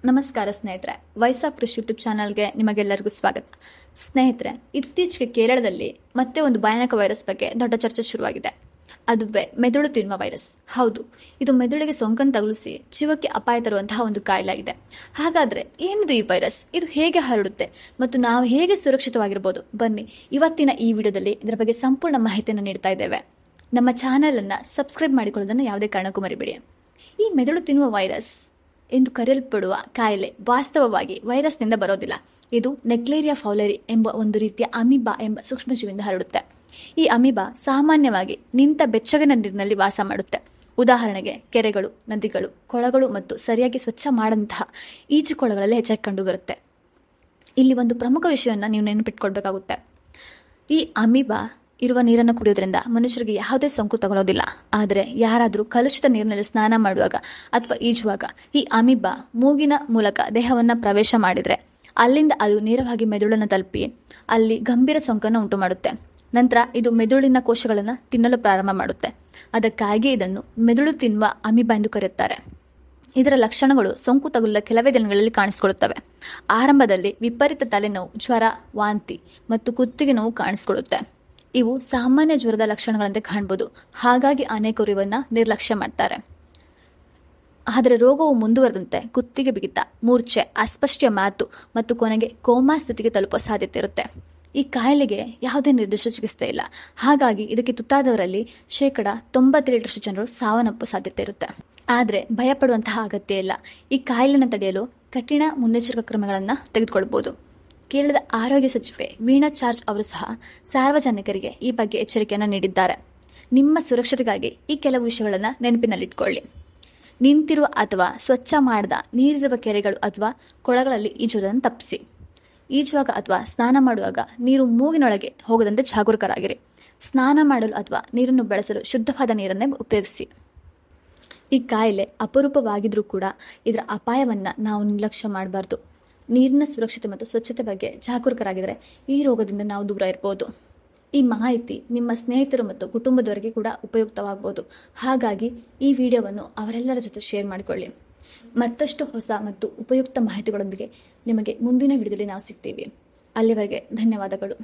ನಮಸ್ಕಾರ ಸ್ನೇಹಿತರೆ, voice of ಕೃಷಿ ಯೂಟ್ಯೂಬ್ ಚಾನಲ್ಗೆ ನಿಮಗೆಲ್ಲರಿಗೂ ಸ್ವಾಗತ. ಸ್ನೇಹಿತರೆ, ಇತ್ತೀಚೆಗೆ ಕೇರಳದಲ್ಲಿ ಮತ್ತೆ ಒಂದು ಭಯಾನಕ ವೈರಸ್ ಬಗ್ಗೆ ದೊಡ್ಡ ಚರ್ಚೆ ಶುರುವಾಗಿದೆ. ಅದುವೇ ಮೆದುಳು ತಿನ್ನುವ ವೈರಸ್. ಹೌದು, ಇದು ಮೆದುಳಿಗೆ ಸೋಂಕನ್ನು ತಗುಲಿಸಿ ಜೀವಕ್ಕೆ ಅಪಾಯ ತರುವಂತಹ ಒಂದು ಕಾಯಿಲೆ ಆಗಿದೆ. ಹಾಗಾದ್ರೆ ಏನಿದು ಈ ವೈರಸ್? ಇದು ಹೇಗೆ ಹರಡುತ್ತೆ ಮತ್ತು ನಾವು ಹೇಗೆ ಸುರಕ್ಷಿತವಾಗಿರ್ಬೋದು? ಬನ್ನಿ, ಇವತ್ತಿನ ಈ ವಿಡಿಯೋದಲ್ಲಿ ಇದರ ಬಗ್ಗೆ ಸಂಪೂರ್ಣ ಮಾಹಿತಿಯನ್ನು ನೀಡ್ತಾ ಇದ್ದೇವೆ. ನಮ್ಮ ಚಾನೆಲ್ ಅನ್ನ ಸಬ್ಸ್ಕ್ರೈಬ್ ಮಾಡಿಕೊಳ್ಳೋದನ್ನು ಯಾವುದೇ ಕಾರಣಕ್ಕೂ ಮರಿಬೇಡಿ. ಈ ಮೆದುಳು ತಿನ್ನುವ ವೈರಸ್ ಎಂದು ಕರೆಯಲ್ಪಡುವ ಕಾಯಿಲೆ ವಾಸ್ತವವಾಗಿ ವೈರಸ್ನಿಂದ ಬರೋದಿಲ್ಲ. ಇದು ನೆಕ್ಲೇರಿಯಾ ಫೌಲೇರಿ ಎಂಬ ಒಂದು ರೀತಿಯ ಅಮೀಬಾ ಎಂಬ ಸೂಕ್ಷ್ಮಜೀವಿಯಿಂದ ಹರಡುತ್ತೆ. ಈ ಅಮೀಬಾ ಸಾಮಾನ್ಯವಾಗಿ ನಿಂತ ಬೆಚ್ಚಗಿನ ನೀರಿನಲ್ಲಿ ವಾಸ ಮಾಡುತ್ತೆ. ಉದಾಹರಣೆಗೆ ಕೆರೆಗಳು, ನದಿಗಳು, ಕೊಳಗಳು ಮತ್ತು ಸರಿಯಾಗಿ ಸ್ವಚ್ಛ ಮಾಡಂತಹ ಈಜುಕೊಳಗಳಲ್ಲಿ ಹೆಚ್ಚಾಗಿ ಕಂಡುಬರುತ್ತೆ. ಇಲ್ಲಿ ಒಂದು ಪ್ರಮುಖ ವಿಷಯವನ್ನು ನೀವು ನೆನಪಿಟ್ಕೊಳ್ಬೇಕಾಗುತ್ತೆ. ಈ ಅಮೀಬಾ ಇರುವ ನೀರನ್ನು ಕುಡಿಯೋದ್ರಿಂದ ಮನುಷ್ಯರಿಗೆ ಯಾವುದೇ ಸೋಂಕು ತಗೊಳ್ಳೋದಿಲ್ಲ. ಆದರೆ ಯಾರಾದರೂ ಕಲುಷಿತ ನೀರಿನಲ್ಲಿ ಸ್ನಾನ ಮಾಡುವಾಗ ಅಥವಾ ಈಜುವಾಗ ಈ ಅಮೀಬಾ ಮೂಗಿನ ಮೂಲಕ ದೇಹವನ್ನು ಪ್ರವೇಶ ಮಾಡಿದರೆ ಅಲ್ಲಿಂದ ಅದು ನೇರವಾಗಿ ಮೆದುಳನ್ನು ತಲುಪಿ ಅಲ್ಲಿ ಗಂಭೀರ ಸೋಂಕನ್ನು ಉಂಟು ಮಾಡುತ್ತೆ. ನಂತರ ಇದು ಮೆದುಳಿನ ಕೋಶಗಳನ್ನು ತಿನ್ನಲು ಪ್ರಾರಂಭ ಮಾಡುತ್ತೆ. ಅದಕ್ಕಾಗಿ ಇದನ್ನು ಮೆದುಳು ತಿನ್ನುವ ಅಮೀಬಾ ಎಂದು ಕರೆಯುತ್ತಾರೆ. ಇದರ ಲಕ್ಷಣಗಳು ಸೋಂಕು ತಗುಲಿದ ಕೆಲವೇ ದಿನಗಳಲ್ಲಿ ಕಾಣಿಸಿಕೊಳ್ಳುತ್ತವೆ. ಆರಂಭದಲ್ಲಿ ವಿಪರೀತ ತಲೆನೋವು, ಜ್ವರ, ವಾಂತಿ ಮತ್ತು ಕುತ್ತಿಗೆ ನೋವು ಕಾಣಿಸಿಕೊಳ್ಳುತ್ತೆ. ಇವು ಸಾಮಾನ್ಯ ಜ್ವರದ ಲಕ್ಷಣಗಳಂತೆ ಕಾಣಬಹುದು. ಹಾಗಾಗಿ ಅನೇಕರು ಇವನ್ನ ನಿರ್ಲಕ್ಷ್ಯ ಮಾಡ್ತಾರೆ. ಆದರೆ ರೋಗವು ಮುಂದುವರೆದಂತೆ ಕುತ್ತಿಗೆ ಬಿಗಿತ, ಮೂರ್ಛೆ, ಅಸ್ಪಷ್ಟ ಮಾತು ಮತ್ತು ಕೊನೆಗೆ ಕೋಮಾ ಸ್ಥಿತಿಗೆ ತಲುಪುವ ಸಾಧ್ಯತೆ ಇರುತ್ತೆ. ಈ ಕಾಯಿಲೆಗೆ ಯಾವುದೇ ನಿರ್ದಿಷ್ಟ ಚಿಕಿತ್ಸೆ ಇಲ್ಲ. ಹಾಗಾಗಿ ಇದಕ್ಕೆ ತುತ್ತಾದವರಲ್ಲಿ 97% ಜನರು ಸಾವನ್ನಪ್ಪುವ ಸಾಧ್ಯತೆ ಇರುತ್ತೆ. ಆದರೆ ಭಯಪಡುವಂತಹ ಅಗತ್ಯ ಇಲ್ಲ. ಈ ಕಾಯಿಲೆನ ತಡೆಯಲು ಕಠಿಣ ಮುನ್ನೆಚ್ಚರಿಕಾ ಕ್ರಮಗಳನ್ನು ತೆಗೆದುಕೊಳ್ಳಬಹುದು. ಕೇರಳದ ಆರೋಗ್ಯ ಸಚಿವೆ ವೀಣಾ ಜಾರ್ಜ್ ಅವರು ಸಹ ಸಾರ್ವಜನಿಕರಿಗೆ ಈ ಬಗ್ಗೆ ಎಚ್ಚರಿಕೆಯನ್ನು ನೀಡಿದ್ದಾರೆ. ನಿಮ್ಮ ಸುರಕ್ಷತೆಗಾಗಿ ಈ ಕೆಲವು ವಿಷಯಗಳನ್ನು ನೆನಪಿನಲ್ಲಿಟ್ಕೊಳ್ಳಿ. ನಿಂತಿರುವ ಅಥವಾ ಸ್ವಚ್ಛ ಮಾಡದ ನೀರಿರುವ ಕೆರೆಗಳು ಅಥವಾ ಕೊಳಗಳಲ್ಲಿ ಈಜುವುದನ್ನು ತಪ್ಪಿಸಿ. ಈಜುವಾಗ ಅಥವಾ ಸ್ನಾನ ಮಾಡುವಾಗ ನೀರು ಮೂಗಿನೊಳಗೆ ಹೋಗದಂತೆ ಜಾಗರೂಕರಾಗಿರಿ. ಸ್ನಾನ ಮಾಡಲು ಅಥವಾ ನೀರನ್ನು ಬಳಸಲು ಶುದ್ಧವಾದ ನೀರನ್ನೇ ಉಪಯೋಗಿಸಿ. ಈ ಕಾಯಿಲೆ ಅಪರೂಪವಾಗಿದ್ರೂ ಕೂಡ ಇದರ ಅಪಾಯವನ್ನು ನಾವು ನಿರ್ಲಕ್ಷ್ಯ ಮಾಡಬಾರ್ದು. ನೀರಿನ ಸುರಕ್ಷತೆ ಮತ್ತು ಸ್ವಚ್ಛತೆ ಬಗ್ಗೆ ಜಾಗರೂಕರಾಗಿದ್ದರೆ ಈ ರೋಗದಿಂದ ನಾವು ದೂರ ಇರಬಹುದು. ಈ ಮಾಹಿತಿ ನಿಮ್ಮ ಸ್ನೇಹಿತರು ಮತ್ತು ಕುಟುಂಬದವರಿಗೆ ಕೂಡ ಉಪಯುಕ್ತವಾಗಬಹುದು. ಹಾಗಾಗಿ ಈ ವಿಡಿಯೋವನ್ನು ಅವರೆಲ್ಲರ ಜೊತೆ ಶೇರ್ ಮಾಡಿಕೊಳ್ಳಿ. ಮತ್ತಷ್ಟು ಹೊಸ ಮತ್ತು ಉಪಯುಕ್ತ ಮಾಹಿತಿಗಳೊಂದಿಗೆ ನಿಮಗೆ ಮುಂದಿನ ವಿಡಿಯೋದಲ್ಲಿ ನಾವು ಸಿಗ್ತೀವಿ. ಅಲ್ಲಿವರೆಗೆ ಧನ್ಯವಾದಗಳು.